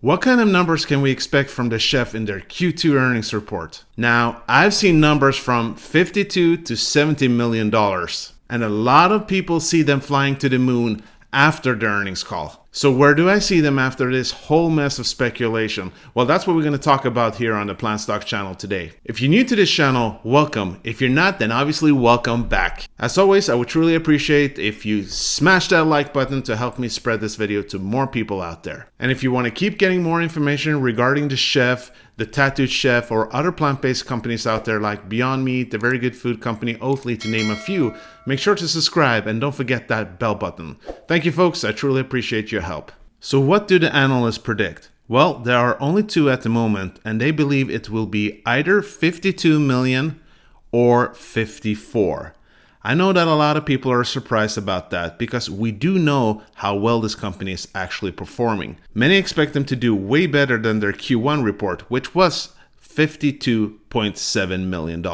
What kind of numbers can we expect from the chef in their Q2 earnings report? Now, I've seen numbers from $52 to $70 million, and a lot of people see them flying to the moon after the earnings call. So where do I see them after this whole mess of speculation? Well, that's what we're going to talk about here on the PlantStock channel today. If you're new to this channel, welcome. If you're not, then obviously welcome back. As always, I would truly appreciate if you smash that like button to help me spread this video to more people out there. And if you want to keep getting more information regarding the chef, the Tattooed Chef, or other plant-based companies out there like Beyond Meat, the Very Good Food Company, Oatly, to name a few, make sure to subscribe and don't forget that bell button. Thank you, folks. I truly appreciate your help. So what do the analysts predict? Well, there are only two at the moment, and they believe it will be either 52 million or 54. I know that a lot of people are surprised about that because we do know how well this company is actually performing. Many expect them to do way better than their Q1 report, which was $52.7 million.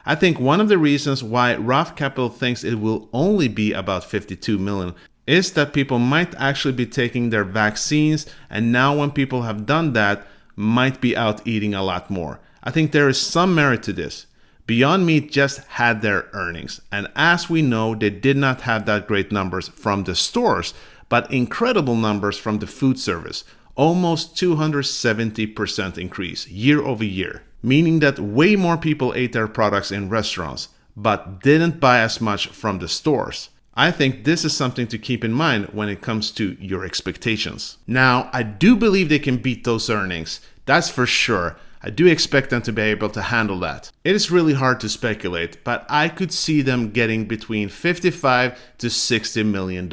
I think one of the reasons why Roth Capital thinks it will only be about 52 million is that people might actually be taking their vaccines, and now when people have done that, might be out eating a lot more. I think there is some merit to this. Beyond Meat just had their earnings, and as we know, they did not have that great numbers from the stores, but incredible numbers from the food service, almost 270% increase year over year, meaning that way more people ate their products in restaurants, but didn't buy as much from the stores. I think this is something to keep in mind when it comes to your expectations. Now, I do believe they can beat those earnings, that's for sure. I do expect them to be able to handle that. It is really hard to speculate, but I could see them getting between $55 to $60 million.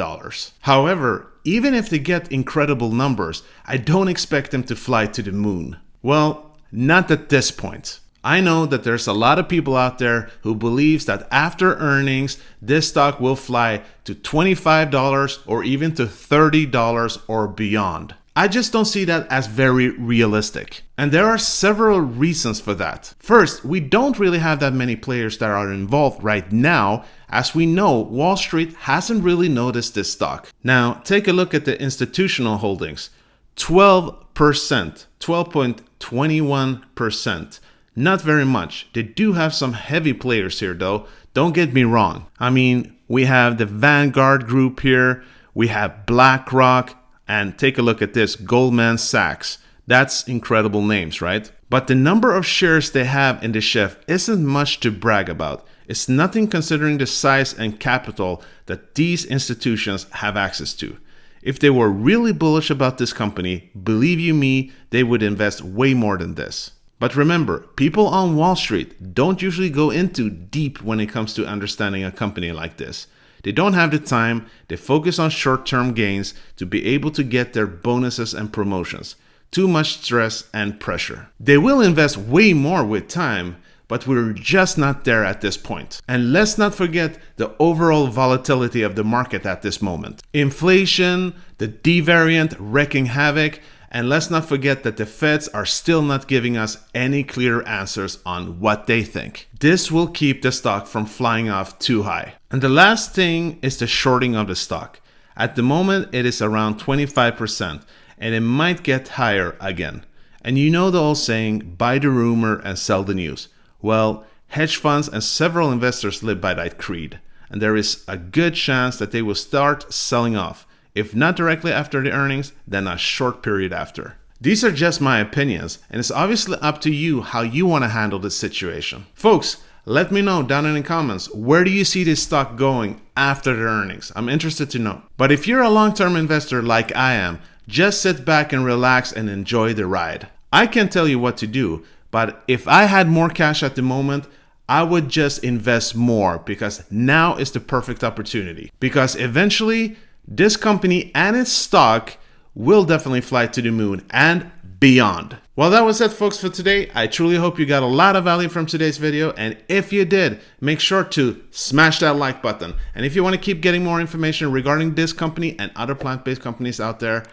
However, even if they get incredible numbers, I don't expect them to fly to the moon. Well, not at this point. I know that there's a lot of people out there who believes that after earnings, this stock will fly to $25 or even to $30 or beyond. I just don't see that as very realistic. And there are several reasons for that. First, we don't really have that many players that are involved right now. As we know, Wall Street hasn't really noticed this stock. Now, take a look at the institutional holdings. 12%, 12.21%. Not very much. They do have some heavy players here though. Don't get me wrong. I mean, we have the Vanguard group here. We have BlackRock. And take a look at this, Goldman Sachs. That's incredible names, right? But the number of shares they have in the chef isn't much to brag about. It's nothing considering the size and capital that these institutions have access to. If they were really bullish about this company, believe you me, they would invest way more than this. But remember, people on Wall Street don't usually go into deep when it comes to understanding a company like this. They don't have the time, they focus on short-term gains to be able to get their bonuses and promotions. Too much stress and pressure. They will invest way more with time, but we're just not there at this point. And let's not forget the overall volatility of the market at this moment. Inflation, the D variant wreaking havoc, and let's not forget that the Feds are still not giving us any clear answers on what they think. This will keep the stock from flying off too high. And the last thing is the shorting of the stock. At the moment, it is around 25%, and it might get higher again. And you know the old saying, buy the rumor and sell the news. Well, hedge funds and several investors live by that creed, and there is a good chance that they will start selling off. If not directly after the earnings, then a short period after. These are just my opinions, and it's obviously up to you how you want to handle this situation. Folks, let me know down in the comments, where do you see this stock going after the earnings? I'm interested to know. But if you're a long-term investor like I am, just sit back and relax and enjoy the ride. I can't tell you what to do, but if I had more cash at the moment, I would just invest more because now is the perfect opportunity. Because eventually, this company and its stock will definitely fly to the moon and beyond. Well, that was it, folks, for today. I truly hope you got a lot of value from today's video. And if you did, make sure to smash that like button. And if you want to keep getting more information regarding this company and other plant-based companies out there,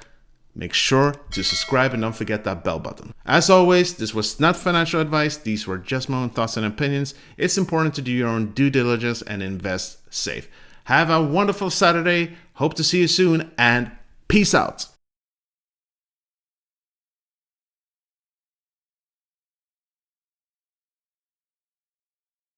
make sure to subscribe and don't forget that bell button. As always, this was not financial advice. These were just my own thoughts and opinions. It's important to do your own due diligence and invest safe. Have a wonderful Saturday. Hope to see you soon, and peace out.